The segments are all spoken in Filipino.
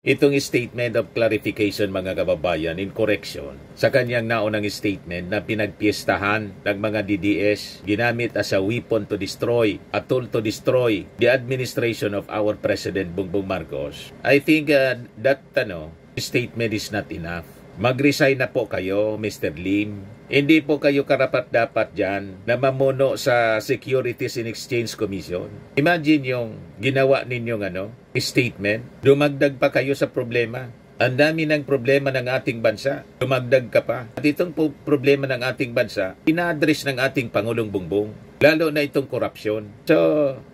Itong statement of clarification mga kababayan in correction sa kanyang naunang statement na pinagpiestahan ng mga DDS ginamit as a weapon to destroy, a tool to destroy the administration of our President Bongbong Marcos. I think that statement is not enough. Mag-resign na po kayo, Mr. Lim. Hindi po kayo karapat-dapat dyan na mamuno sa Securities and Exchange Commission. Imagine yung ginawa ninyong statement. Dumagdag pa kayo sa problema. Ang dami ng problema ng ating bansa. Dumagdag ka pa. At itong problema ng ating bansa, ina-address ng ating Pangulong Bongbong. Lalo na itong korupsyon. So,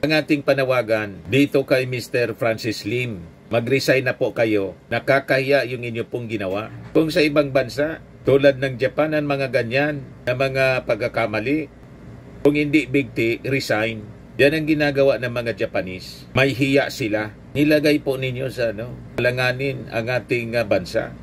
ang ating panawagan dito kay Mr. Francis Lim, mag-resign na po kayo. Nakakahiya yung inyo pong ginawa. Kung sa ibang bansa, tulad ng Japan, ang mga ganyan na mga pagkakamali, kung hindi bigti, resign. Yan ang ginagawa ng mga Japanese. May hiya sila. Nilagay po ninyo sa alanganin ang ating bansa.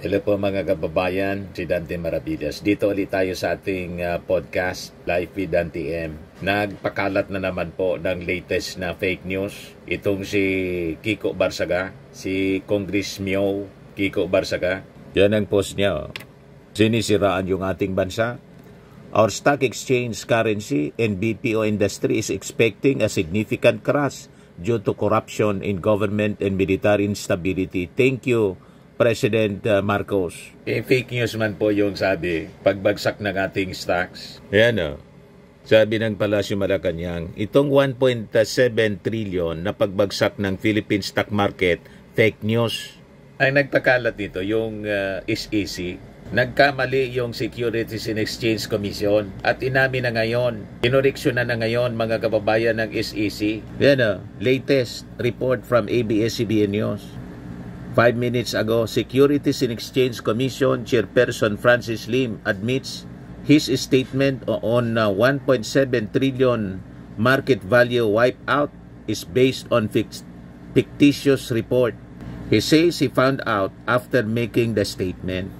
Hello po mga kababayan, si Dante Maravillas. Dito ulit tayo sa ating podcast, Live with Dante M. Nagpakalat na naman po ng latest na fake news. Itong si Kiko Barsaga, si Congress Mio Kiko Barsaga. Yan ang post niya. Sinisiraan yung ating bansa. Our stock exchange currency and BPO industry is expecting a significant crash due to corruption in government and military instability. Thank you, President Marcos. Fake news man po yung sabi, pagbagsak ng ating stocks. Ayan sabi ng Palasyo Malacanang, itong 1.7 trillion na pagbagsak ng Philippine stock market, fake news. Ang nagpakalat nito, yung SEC, nagkamali yung Securities and Exchange Commission at inamin na ngayon, kinoreksyon na ngayon mga kababayan ng SEC. Ayan latest report from ABS-CBN News. 5 minutes ago, Securities and Exchange Commission Chairperson Francis Lim admits his statement on 1.7 trillion market value wipeout is based on fictitious report. He says he found out after making the statement.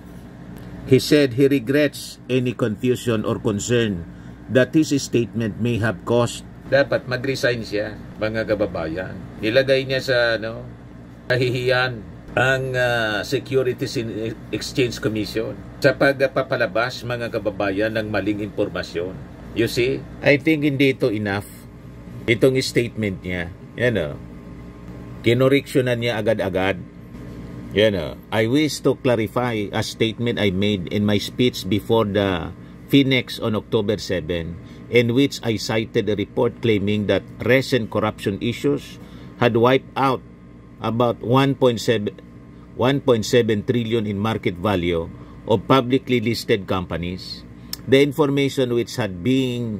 He said he regrets any confusion or concern that his statement may have caused. Dapat mag-resign siya, mga kababayan. Ilagay niya sa kahihiyan ang Securities and Exchange Commission sa pagpapalabas mga kababayan ng maling impormasyon. You see, I think hindi ito enough. Itong statement niya, kinoreksyonan niya agad-agad. I wish to clarify a statement I made in my speech before the Phoenix on October 7, in which I cited a report claiming that recent corruption issues had wiped out about 1.7 trillion in market value of publicly listed companies. The information which had been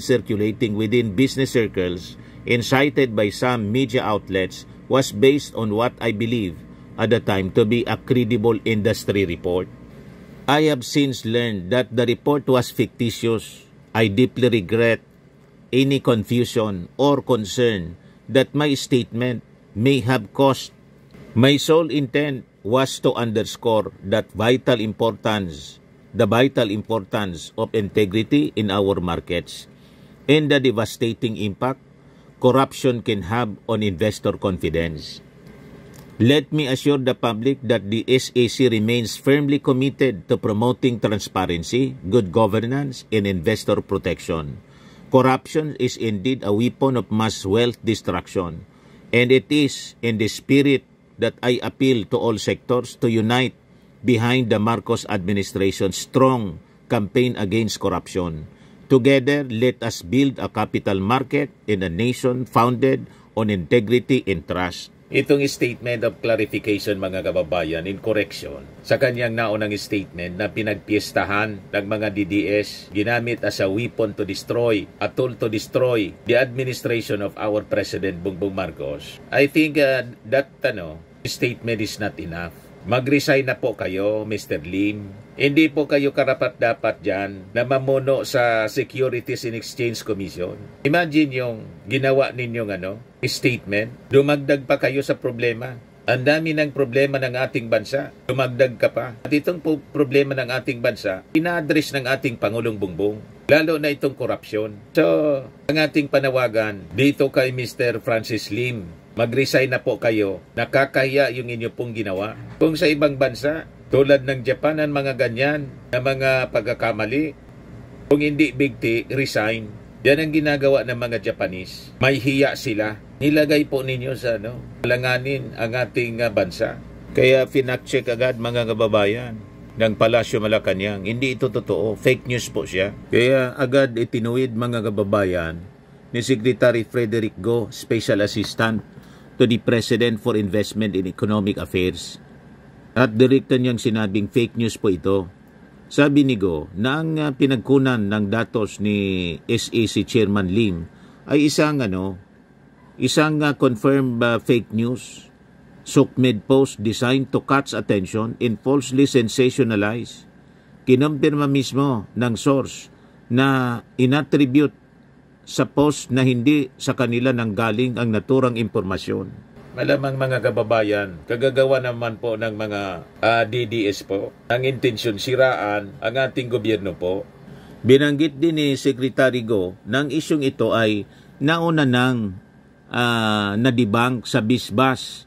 circulating within business circles and cited by some media outlets was based on what I believe at the time to be a credible industry report. I have since learned that the report was fictitious. I deeply regret any confusion or concern that my statement may have caused. My sole intent was to underscore the vital importance of integrity in our markets and the devastating impact corruption can have on investor confidence. Let me assure the public that the SEC remains firmly committed to promoting transparency, good governance, and investor protection. Corruption is indeed a weapon of mass wealth destruction, and it is in the spirit that I appeal to all sectors to unite behind the Marcos administration's strong campaign against corruption. Together, let us build a capital market in a nation founded on integrity and trust. Itong statement of clarification mga kababayan in correction sa kanyang naunang statement na pinagpiestahan ng mga DDS ginamit as a weapon to destroy, a tool to destroy the administration of our President Bongbong Marcos. I think that statement is not enough. Mag-resign na po kayo, Mr. Lim. Hindi po kayo karapat-dapat dyan na mamuno sa Securities and Exchange Commission. Imagine yung ginawa ninyong statement. Dumagdag pa kayo sa problema. Ang dami ng problema ng ating bansa. Dumagdag ka pa. At itong problema ng ating bansa, ina-address ng ating Pangulong Bongbong. Lalo na itong korupsyon. So, ang ating panawagan dito kay Mr. Francis Lim, mag-resign na po kayo. Nakakahiya yung inyo pong ginawa. Kung sa ibang bansa, tulad ng Japan, ang mga ganyan na mga pagkakamali, kung hindi bigti, resign. Yan ang ginagawa ng mga Japanese. May hiya sila. Nilagay po ninyo sa alanganin ang ating bansa. Kaya finact-check agad mga kababayan ng Palasyo Malacanang. Hindi ito totoo. Fake news po siya. Kaya agad itinuwid mga kababayan ni Secretary Frederick Go, Special Assistant to the President for Investment in Economic Affairs. At direkta niyang sinabing fake news po ito. Sabi ni Go na ang pinagkunan ng datos ni SEC Chairman Lim ay isang confirmed fake news. Sukmed post designed to catch attention and falsely sensationalize. Kinumpirma mismo ng source na inattribute sa post na hindi sa kanila nanggaling ang naturang impormasyon. Malamang mga kababayan, kagagawa naman po ng mga DDS po, ang intensyon siraan ang ating gobyerno po. Binanggit din ni Secretary Go ng isyong ito ay nauna nang na-debunk sa Bisbas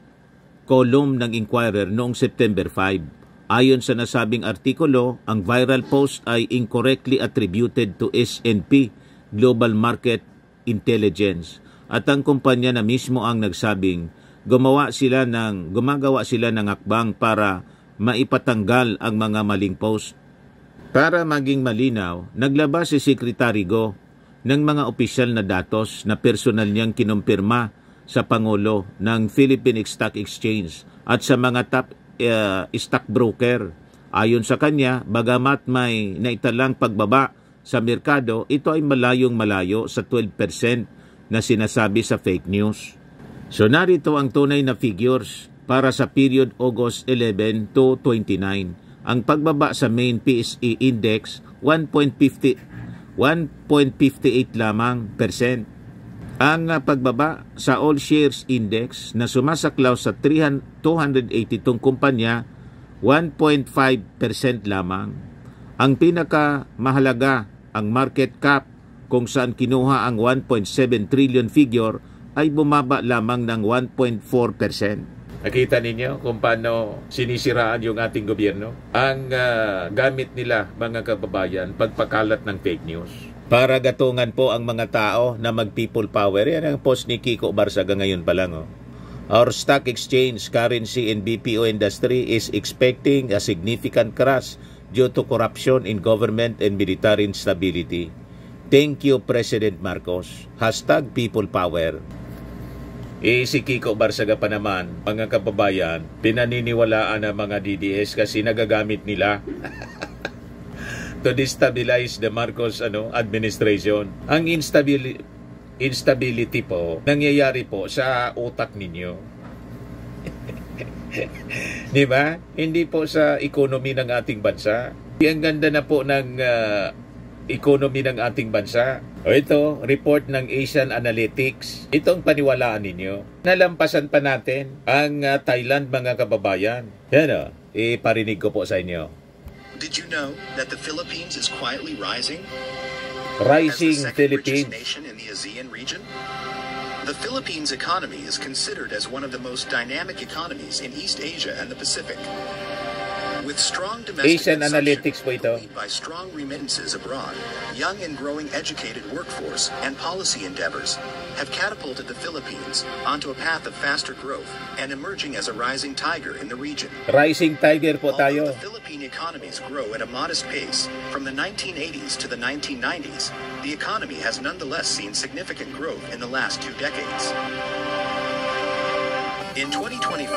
column ng Inquirer noong September 5. Ayon sa nasabing artikulo, ang viral post ay incorrectly attributed to S&P Global Market Intelligence at ang kumpanya na mismo ang nagsabing gumagawa sila ng akbang para maipatanggal ang mga maling post. Para maging malinaw, naglabas si Secretary Go ng mga opisyal na datos na personal niyang kinumpirma sa Pangulo ng Philippine Stock Exchange at sa mga top stockbroker. Ayon sa kanya, bagamat may naitalang pagbaba sa merkado, ito ay malayong-malayo sa 12% na sinasabi sa fake news. So narito ang tunay na figures para sa period August 11 to 29. Ang pagbaba sa main PSE index 1.58 lamang percent. Ang pagbaba sa all shares index na sumasaklaw sa 282 kumpanya 1.5% lamang. Ang pinakamahalaga ang market cap kung saan kinuha ang 1.7 trillion figure ay bumaba lamang ng 1.4%. Nakita ninyo kung paano sinisiraan yung ating gobyerno? Ang gamit nila, mga kababayan, pagpakalat ng fake news. Para gatungan po ang mga tao na mag-people power. Yan ang post ni Kiko Barsaga ngayon pa lang. Oh. Our stock exchange, currency, and BPO industry is expecting a significant crash due to corruption in government and military instability. Thank you, President Marcos. #people power. Si Kiko Barsaga pa naman, mga kababayan, pinaniniwalaan ng mga DDS kasi nagagamit nila to destabilize the Marcos administration. Ang instability po, nangyayari po sa utak ninyo. Di ba? Hindi po sa economy ng ating bansa. Ang ganda na po ng economy ng ating bansa. O ito, report ng Asian Analytics. Itong paniwalaan ninyo. Nalampasan pa natin ang Thailand, mga kababayan. Yan o, iparinig ko po sa inyo. Did you know that the Philippines is quietly rising? Rising as the second Philippines. richest nation in the ASEAN region? The Philippines economy is considered as one of the most dynamic economies in East Asia and the Pacific. With strong domestic Asian Analytics po ito. buoyed by strong remittances abroad, young and growing educated workforce and policy endeavors have catapulted the Philippines onto a path of faster growth and emerging as a rising tiger in the region. Rising tiger po tayo. Although the Philippine economies grow at a modest pace from the 1980s to the 1990s, the economy has nonetheless seen significant growth in the last 2 decades. In 2024,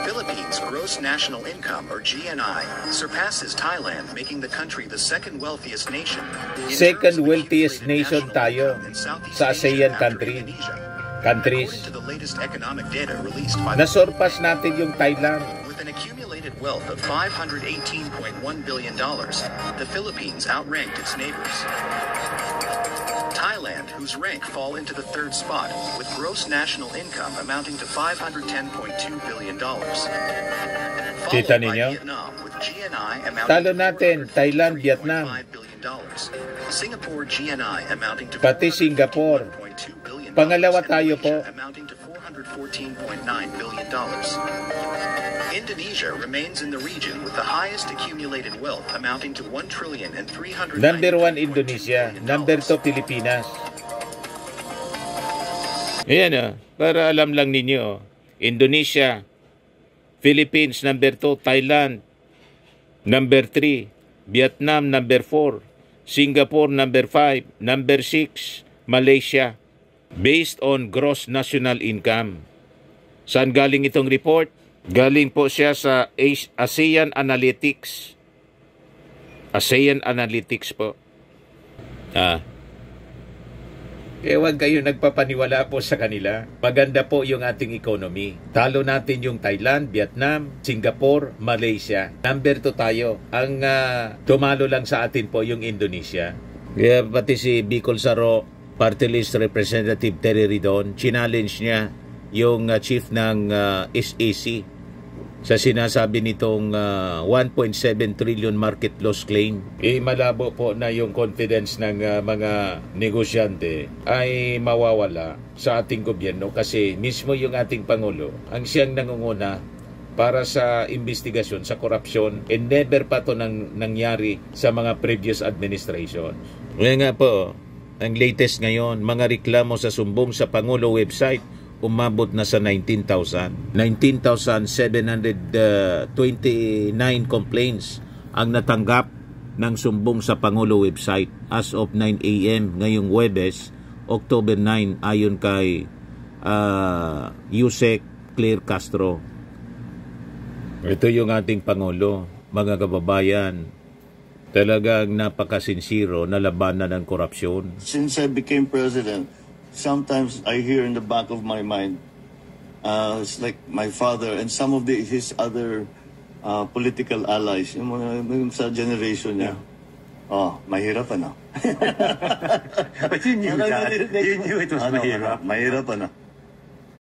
Philippines' gross national income, or GNI, surpasses Thailand, making the country the second wealthiest nation. Second wealthiest nation tayo sa ASEAN countries. According to the latest economic data released by Nasurpas natin yung Thailand. with an accumulated accumulated wealth of $518.1 billion, the Philippines outranked its neighbors. Thailand, whose rank fall into the third spot, with gross national income amounting to $510.2 billion. Kita Followed by ninyo? Vietnam, with GNI amounting Talo to natin, Thailand, Vietnam. $403.5 billion. Singapore GNI amounting to Pati Singapore. $451.2 billion. Pangalawa and tayo Malaysia po. amounting to $414.9 billion. Indonesia remains in the region with the highest accumulated wealth amounting to $1 trillion and $300. Number 1 Indonesia, number 2 Pilipinas. Ayan para alam lang ninyo. Indonesia, Philippines number 2, Thailand number 3, Vietnam number 4, Singapore number 5, number 6, Malaysia. Based on gross national income. Saan galing itong report? Galing po siya sa ASEAN Analytics. ASEAN Analytics po. Huwag kayo nagpapaniwala po sa kanila. Maganda po yung ating economy. Talo natin yung Thailand, Vietnam, Singapore, Malaysia. Number 2 tayo. Ang tumalo lang sa atin po yung Indonesia. Kaya pati si Bicol Saro, Party List Representative Terry Ridon, challenge niya yung chief ng SAC sa sinasabi nitong 1.7 trillion market loss claim. Malabo po na yung confidence ng mga negosyante ay mawawala sa ating gobyerno kasi mismo yung ating Pangulo ang siyang nangunguna para sa investigasyon sa korupsyon and never pa to nangyari sa mga previous administration. Kaya nga po, ang latest ngayon, mga reklamo sa sumbong sa Pangulo website umabot na sa 19,000. 19,729 complaints ang natanggap ng sumbong sa Pangulo website as of 9 a.m. ngayong Huwebes, October 9, ayon kay Yusek Claire Castro. Ito yung ating Pangulo, mga kababayan. Talagang napakasinsiro na labanan ng korupsyon. Since I became president, sometimes I hear in the back of my mind, it's like my father and some of his other political allies, yung sa generation niya. Oh, mahirap ano. But you knew that. You knew it was mahirap. Mahirap ano.